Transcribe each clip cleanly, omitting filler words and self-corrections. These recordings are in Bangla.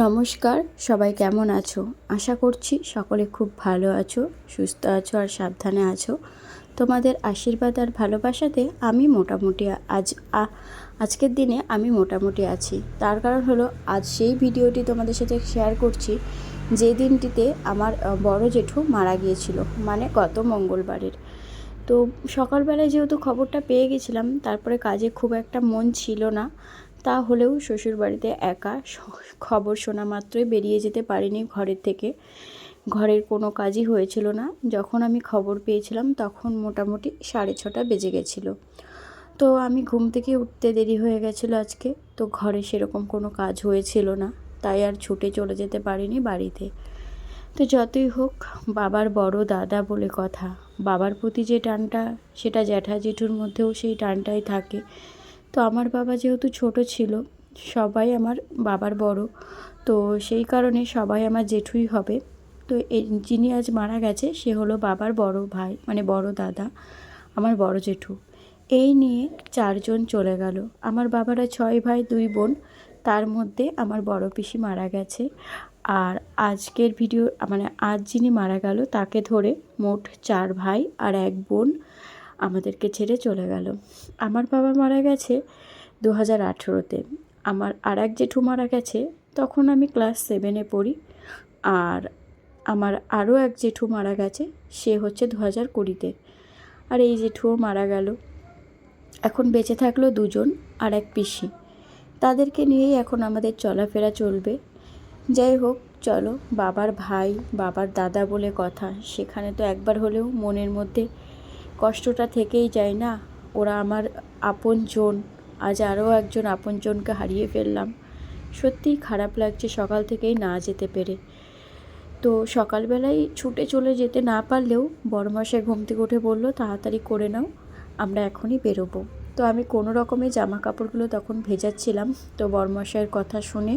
নমস্কার, সবাই কেমন আছো? আশা করছি সকলে খুব ভালো আছো, সুস্থ আছো আর সাবধানে আছো। তোমাদের আশীর্বাদ আর ভালোবাসাতে আমি মোটামুটি আজকের দিনে আমি মোটামুটি আছি। তার কারণ হলো আজ সেই ভিডিওটি তোমাদের সাথে শেয়ার করছি যে দিনটিতে আমার বড় জেঠু মারা গিয়েছিল, মানে গত মঙ্গলবারের। তো সকালবেলায় যেহেতু খবরটা পেয়ে গেছিলাম, তারপরে কাজে খুব একটা মন ছিল না, তা হলেও শ্বশুরবাড়িতে একা খবর শোনা মাত্রই বেরিয়ে যেতে পারিনি ঘরের থেকে। ঘরের কোনো কাজই হয়েছিল না। যখন আমি খবর পেয়েছিলাম তখন মোটামুটি 6:30 বেজে গেছিলো। তো আমি ঘুম থেকে উঠতে দেরি হয়ে গেছিলো আজকে। তো ঘরে সেরকম কোনো কাজ হয়েছিল না, তাই আর ছুটে চলে যেতে পারিনি বাড়িতে। তো যতই হোক, বাবার বড় দাদা বলে কথা, বাবার প্রতি যে টানটা সেটা জ্যাঠা জেঠুর মধ্যেও সেই টানটাই থাকে। তো আমার বাবা যেহেতু ছোট ছিল, সবাই আমার বাবার বড়, তো সেই কারণে সবাই আমার জেঠুই হবে। তো যিনি আজ মারা গেছে সে হলো বাবার বড় ভাই, মানে বড় দাদা, আমার বড় জেঠু। এই নিয়ে 4 জন চলে গেল। আমার বাবারা 6 ভাই 2 বোন, তার মধ্যে আমার বড় পিসি মারা গেছে। আর আজকের ভিডিও মানে আজ যিনি মারা গেল তাকে ধরে মোট 4 ভাই আর 1 বোন আমাদেরকে ছেড়ে চলে গেল। আমার বাবা মারা গেছে 2018-তে। আমার আর এক জেঠু মারা গেছে, তখন আমি ক্লাস 7-এ পড়ি। আর আমার আরও এক জেঠু মারা গেছে, সে হচ্ছে 2020-তে। আর এই জেঠুও মারা গেল। এখন বেঁচে থাকলো 2 জন আর এক পিসি। তাদেরকে নিয়েই এখন আমাদের চলাফেরা চলবে। যাই হোক, চলো, বাবার ভাই বাবার দাদা বলে কথা, সেখানে তো একবার হলেও মনের মধ্যে কষ্টটা থেকেই যায় না। ওরা আমার আপনজন, আজ আরও একজন আপনজনকে হারিয়ে ফেললাম। সত্যিই খারাপ লাগছে সকাল থেকেই না যেতে পেরে। তো সকালবেলায় ছুটে চলে যেতে না পারলেও বড়মশাই ঘুম থেকে উঠে বললো তাড়াতাড়ি করে নাও, আমরা এখনই বেরোবো। তো আমি কোনো রকমে জামা কাপড়গুলো তখন ভেজাচ্ছিলাম। তো বড়মশাইয়ের কথা শুনে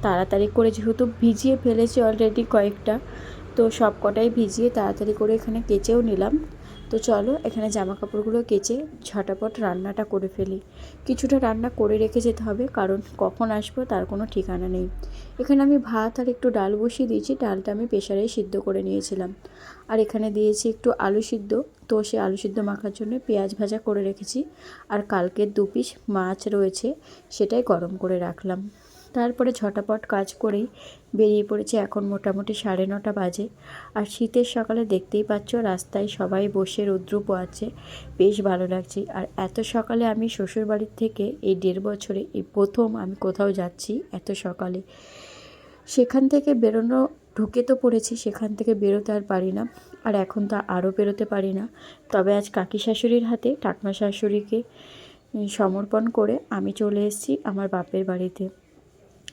তাড়াতাড়ি করে, যেহেতু ভিজিয়ে ফেলেছি অলরেডি কয়েকটা, তো সব কটাই ভিজিয়ে তাড়াতাড়ি করে এখানে কেচেও নিলাম। তো চলো, এখানে জামা কাপড়গুলো কেচে ঝটাপট রান্নাটা করে ফেলি। কিছুটা রান্না করে রেখে যেতে হবে, কারণ কখন আসবো তার কোনো ঠিকানা নেই। এখানে আমি ভাত আর একটু ডাল বসিয়ে দিয়েছি। ডালটা আমি প্রেসারেই সিদ্ধ করে নিয়েছিলাম। আর এখানে দিয়েছি একটু আলু সিদ্ধ। তো সে আলু সিদ্ধ মাখার জন্য পেঁয়াজ ভাজা করে রেখেছি। আর কালকের 2 পিস মাছ রয়েছে, সেটাই গরম করে রাখলাম। তারপরে ঝটাপট কাজ করেই বেরিয়ে পড়েছে। এখন মোটামুটি 9:30 বাজে। আর শীতের সকালে দেখতেই পাচ্ছ রাস্তায় সবাই বসে রৌদ্র পোয়াচ্ছে, বেশ ভালো লাগছে। আর এত সকালে আমি শ্বশুরবাড়ির থেকে এই 1.5 বছরে এই প্রথম আমি কোথাও যাচ্ছি এত সকালে। সেখান থেকে বেরোনো, ঢুকে তো পড়েছি, সেখান থেকে বেরোতে আর পারি না। আর এখন তো আরও বেরোতে পারি না। তবে আজ কাকি শাশুড়ির হাতে ঠাকুমা শাশুড়িকে সমর্পণ করে আমি চলে এসেছি আমার বাপের বাড়িতে।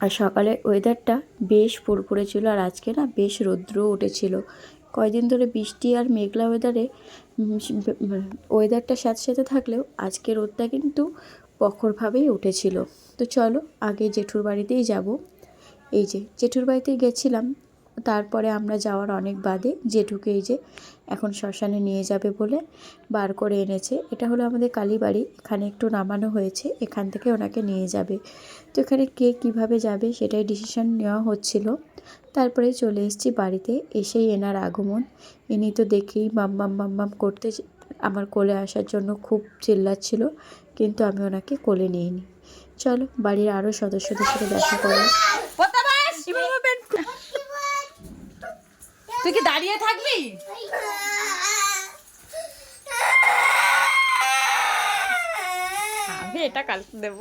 আর সকালের ওয়েদারটা বেশ ফুরফুরে ছিল। আর আজকে না বেশ রৌদ্রও উঠেছিল। কয়দিন ধরে বৃষ্টি আর মেঘলা ওয়েদারটার সাথে সাথে থাকলেও আজকে রোদটা কিন্তু প্রখরভাবেই উঠেছিল। তো চলো, আগে জেঠুর বাড়িতেই যাব। এই যে জেঠুর বাড়িতেই গেছিলাম। তারপরে আমরা যাওয়ার অনেক বাদে জেঠুকে এই যে এখন শ্মশানে নিয়ে যাবে বলে বার করে এনেছে। এটা হলো আমাদের কালীবাড়ি, এখানে একটু নামানো হয়েছে, এখান থেকে ওনাকে নিয়ে যাবে। তো এখানে কে কীভাবে যাবে সেটাই ডিসিশন নেওয়া হচ্ছিল। তারপরে চলে এসেছি বাড়িতে। এসেই এনার আগমন, ইনি তো দেখেই মাম করতে আমার কোলে আসার জন্য খুব চিল্লাচ্ছিল, কিন্তু আমি ওনাকে কোলে নিয়ে নিই। চলো, বাড়ির আরও সদস্যদের সাথে দেখা করো। তুই কি দাঁড়িয়ে থাকবি? আমি এটা কাল দেব।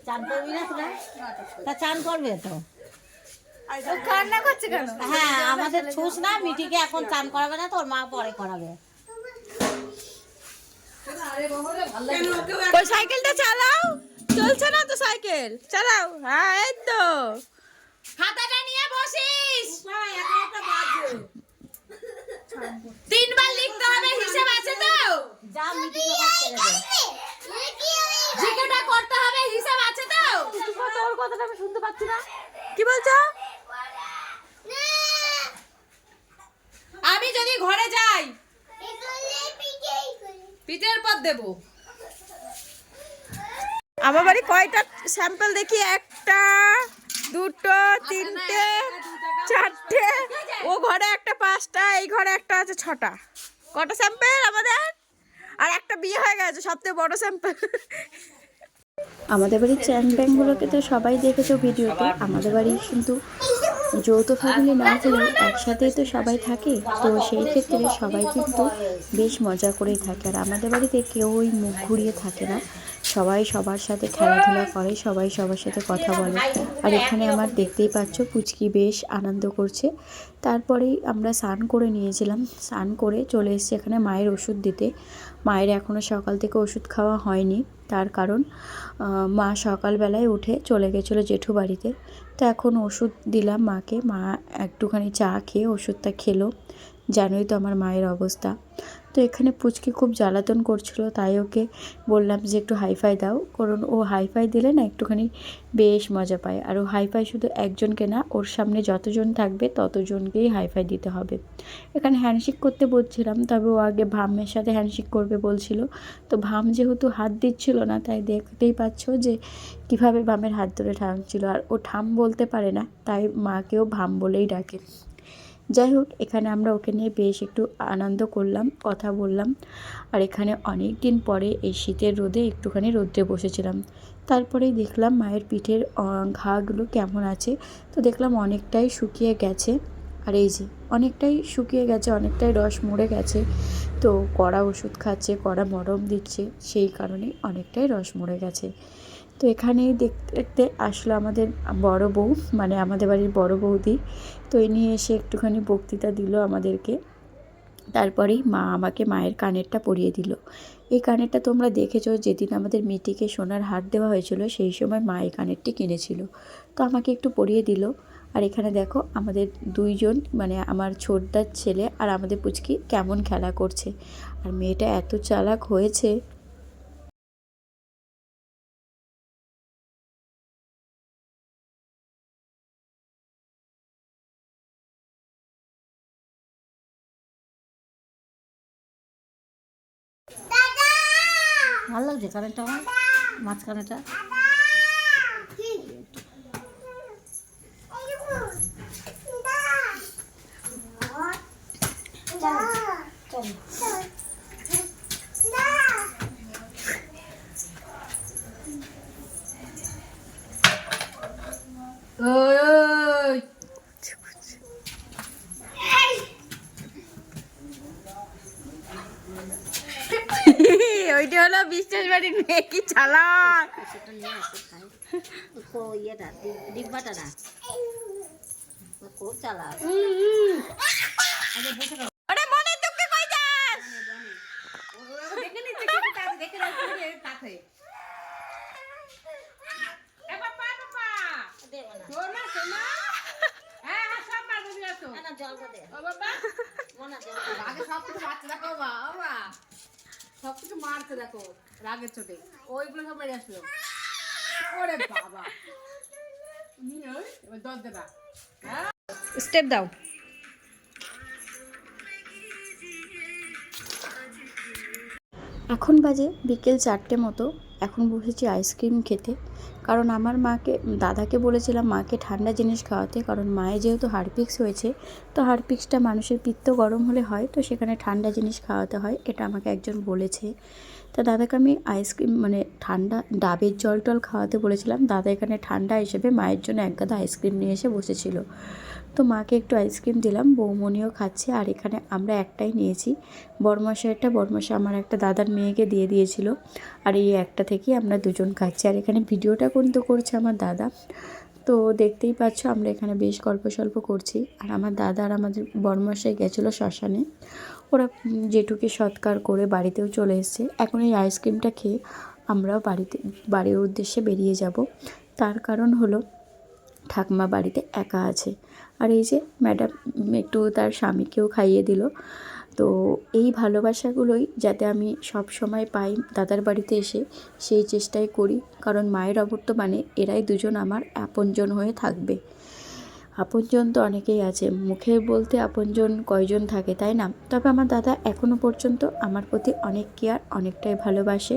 চান করবি না তোরা? তা চান করবে তো। কান্না করছে কেন? হ্যাঁ, আমাদের ছুস না, মিঠিকে এখন চান করাবে না, তোর মা পরে করাবে। ওই সাইকেলটা চালাও, চলছে না তো সাইকেল, চালাও। হ্যাঁ, এই তো। খাতাটা নিয়ে বসিস। 3 বার লিখতে হবে, হিসাব আছে তো? যা মিঠিকে করতে হবে। জিকেটা করতে হবে, হিসাব আছে তো? তোর কথাটা আমি শুনতে পাচ্ছি না। কি বলছো? আমি যদি ঘরে যাই পিঠের পর দেবো। আমার বাড়ি কয়টা স্যাম্পল দেখি? একটা, দুটো, তিনটে, চারটে। ও ঘরে একটা, পাঁচটা। এই ঘরে একটা আছে, ছটা। কটা স্যাম্পল আমাদের? আর একটা বিয়ে হয়ে গেছে, সবথেকে বড় স্যাম্পল। আমাদের বাড়ির চ্যাং ব্যাংগুলোকে তো সবাই দেখেছো ভিডিওতে। আমাদের বাড়ি কিন্তু যৌথ ফ্যামিলি না হলেও একসাথেই তো সবাই থাকে, তো সেই ক্ষেত্রে সবাই কিন্তু বেশ মজা করেই থাকে। আর আমাদের বাড়িতে কেউই মুখ ঘুরিয়ে থাকে না, সবাই সবার সাথে খেলাধুলা করে, সবাই সবার সাথে কথা বলে। আর এখানে আমার দেখতেই পাচ্ছ পুচকি বেশ আনন্দ করছে। তারপরেই আমরা স্নান করে নিয়েছিলাম, স্নান করে চলে এসেছি এখানে মায়ের ওষুধ দিতে। মায়ের এখনও সকাল থেকে ওষুধ খাওয়া হয়নি, তার কারণ মা সকালবেলায় উঠে চলে গেছিলো জেঠু বাড়িতে। তো এখন ওষুধ দিলাম মাকে, মা একটুখানি চা খেয়ে ওষুধটা খেলো। জানোই তো আমার মায়ের অবস্থা। তো এখানে পুচকি খুব জ্বালাতন করছিল, তাই ওকে বললাম যে একটু হাইফাই দাও, কারণ ও হাইফাই দিলে না একটুখানি বেশ মজা পায়। আর ও হাইফাই শুধু একজনকে না, ওর সামনে যতজন থাকবে ততজনকেই হাইফাই দিতে হবে। এখানে হ্যান্ডশেক করতে বলছিলাম, তবে ও আগে ভামের সাথে হ্যান্ডশেক করবে বলছিল। তো ভাম যেহেতু হাত দিচ্ছিল না, তাই দেখতেই পাচ্ছ যে কীভাবে ভামের হাত ধরে ঠামছিল। আর ও ঠাম বলতে পারে না, তাই মাকেও ভাম বলেই ডাকে। যাই হোক, এখানে আমরা ওকে নিয়ে বেশ একটু আনন্দ করলাম, কথা বললাম। আর এখানে অনেক দিন পরে এই শীতের রোদে একটুখানি রোদ্রে বসেছিলাম। তারপরেই দেখলাম মায়ের পিঠের ঘাগুলো কেমন আছে। তো দেখলাম অনেকটাই শুকিয়ে গেছে। আর এই যে অনেকটাই শুকিয়ে গেছে, অনেকটাই রস মরে গেছে। তো কড়া ওষুধ খাচ্ছে, কড়া মরম দিচ্ছে, সেই কারণেই অনেকটাই রস মরে গেছে। তো এখানেই দেখতে দেখতে আসলো আমাদের বড় বউ, মানে আমাদের বাড়ির বড় বৌদি। তো এই নিয়ে এসে একটুখানি বক্তৃতা দিল আমাদেরকে। তারপরেই মা আমাকে মায়ের কানেরটা পরিয়ে দিল। এই কানেরটা তোমরা দেখেছো, যেদিন আমাদের মিটিকে সোনার হার দেওয়া হয়েছিল সেই সময় মা এই কানেরটি কিনেছিল। তো আমাকে একটু পরিয়ে দিল। আর এখানে দেখো আমাদের দুইজন, মানে আমার ছোটদার ছেলে আর আমাদের পুচকি কেমন খেলা করছে। আর মেয়েটা এত চালাক হয়েছে। ভালো লাগছে কানেরটা আমার, মাঝখানেটা। ওইটা হলো বিশ্বাস বাড়ির মেয়ে, কি চালাক। ইয়েটা ডিব্বাটা না, খুব চালাক। ওরে মনের দুঃখে কই যাস? এ বাবা, বাবা। সোনা, সোনা। হ্যাঁ, হ্যাঁ, সব মারবো, দিয়ে আসো। জলটা দে ও বাবা। আগে সবকিছু মারতে দেখো, বাবা। সবকিছু মারতে দেখো, রাগের চোটে। ওইগুলো সব মেরে আসলো। ওরে বাবা। এবার দর দেবা। স্টেপ দাও। এখন বাজে বিকেল 4টে মতো। এখন বসেছি আইসক্রিম খেতে, কারণ আমার মাকে, দাদাকে বলেছিলাম মাকে ঠান্ডা জিনিস খাওয়াতে, কারণ মায়ের যেহেতু হারপিক্স হয়েছে, তো হারপিক্সটা মানুষের পিত্ত গরম হলে হয়, তো সেখানে ঠান্ডা জিনিস খাওয়াতে হয়, এটা আমাকে একজন বলেছে। তা দাদাকে আমি আইসক্রিম, মানে ঠান্ডা ডাবের জল টল খাওয়াতে বলেছিলাম। দাদা এখানে ঠান্ডা হিসেবে মায়ের জন্য এক গাদা আইসক্রিম নিয়ে এসে বসেছিল। তো মাকে একটু আইসক্রিম দিলাম, বৌমনিও খাচ্ছে। আর এখানে আমরা একটাই নিয়েছি, বড়মশাইটা। বড়মশাই আমার একটা দাদার মেয়েকে দিয়ে দিয়েছিল, আর এই একটা থেকেই আমরা দুজন খাচ্ছি। আর এখানে ভিডিওটা কিন্তু করছে আমার দাদা। তো দেখতেই পাচ্ছ আমরা এখানে বেশ গল্প সল্প করছি। আর আমার দাদা আর আমাদের বড়মশাই গেছিলো শ্মশানে, ওরা জেঠুকে সৎকার করে বাড়িতেও চলে এসেছে। এখন এই আইসক্রিমটা খেয়ে আমরাও বাড়ির উদ্দেশ্যে বেরিয়ে যাব। তার কারণ হলো ঠাকুমা বাড়িতে একা আছে। আর এই যে ম্যাডাম একটু তার স্বামীকেও খাইয়ে দিল। তো এই ভালোবাসাগুলোই যাতে আমি সব সময় পাই দাদার বাড়িতে এসে, সেই চেষ্টাই করি। কারণ মায়ের অবর্তমানে এরাই দুজন আমার আপনজন হয়ে থাকবে। আপনজন তো অনেকেই আছে, মুখে বলতে আপনজন কয়জন থাকে, তাই না? তবে আমার দাদা এখনও পর্যন্ত আমার প্রতি অনেক কেয়ার, অনেকটাই ভালোবাসে।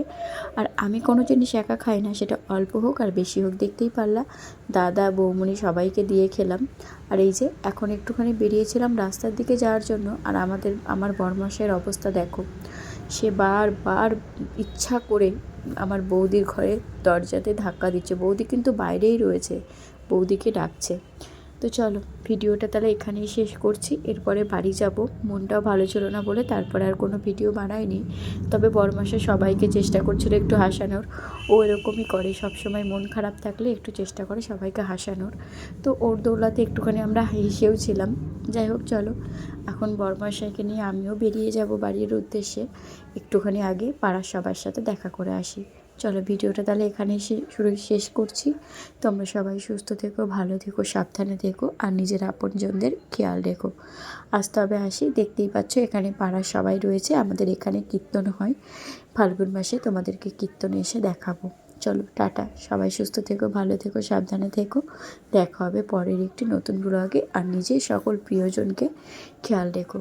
আর আমি কোনো জিনিস একা খাই না, সেটা অল্প হোক আর বেশি হোক। দেখতেই পারলাম দাদা বৌমনি সবাইকে দিয়ে খেলাম। আর এই যে এখন একটুখানি বেরিয়েছিলাম রাস্তার দিকে যাওয়ার জন্য, আর আমার বরমশাইয়ের অবস্থা দেখো, সে বারবার ইচ্ছা করে আমার বৌদির ঘরে দরজাতে ধাক্কা দিচ্ছে। বৌদি কিন্তু বাইরেই রয়েছে, বৌদিকে ডাকছে। তো চলো ভিডিওটা তাহলে এখানেই শেষ করছি। এরপরে বাড়ি যাব, মনটাও ভালো ছিল না বলে তারপরে আর কোনো ভিডিও বানাইনি। তবে বরমাসে সবাইকে চেষ্টা করছিল একটু হাসানোর। ও এরকমই করে, সবসময় মন খারাপ থাকলে একটু চেষ্টা করে সবাইকে হাসানোর। তো ওর দৌলাতে একটুখানি আমরা হেসেও ছিলাম। যাই হোক চলো, এখন বরমাসাইকে নিয়ে আমিও বেরিয়ে যাব বাড়ির উদ্দেশ্যে। একটুখানি আগে পাড়ার সবার সাথে দেখা করে আসি। চলো ভিডিওটা তাহলে এখানেই শেষ করছি। তোমরা সবাই সুস্থ থেকো, ভালো থেকো, সাবধানে থেকো, আর নিজের আপনজনদের খেয়াল রেখো। আজ তবে আসি, দেখতেই পাচ্ছ এখানে পাড়ার সবাই রয়েছে। আমাদের এখানে কীর্তন হয় ফাল্গুন মাসে, তোমাদেরকে কীর্তনে এসে দেখাবো। চলো টাটা, সবাই সুস্থ থেকো, ভালো থেকো, সাবধানে থেকো। দেখা হবে পরের একটি নতুন ব্লগে। আর নিজের সকল প্রিয়জনকে খেয়াল রেখো।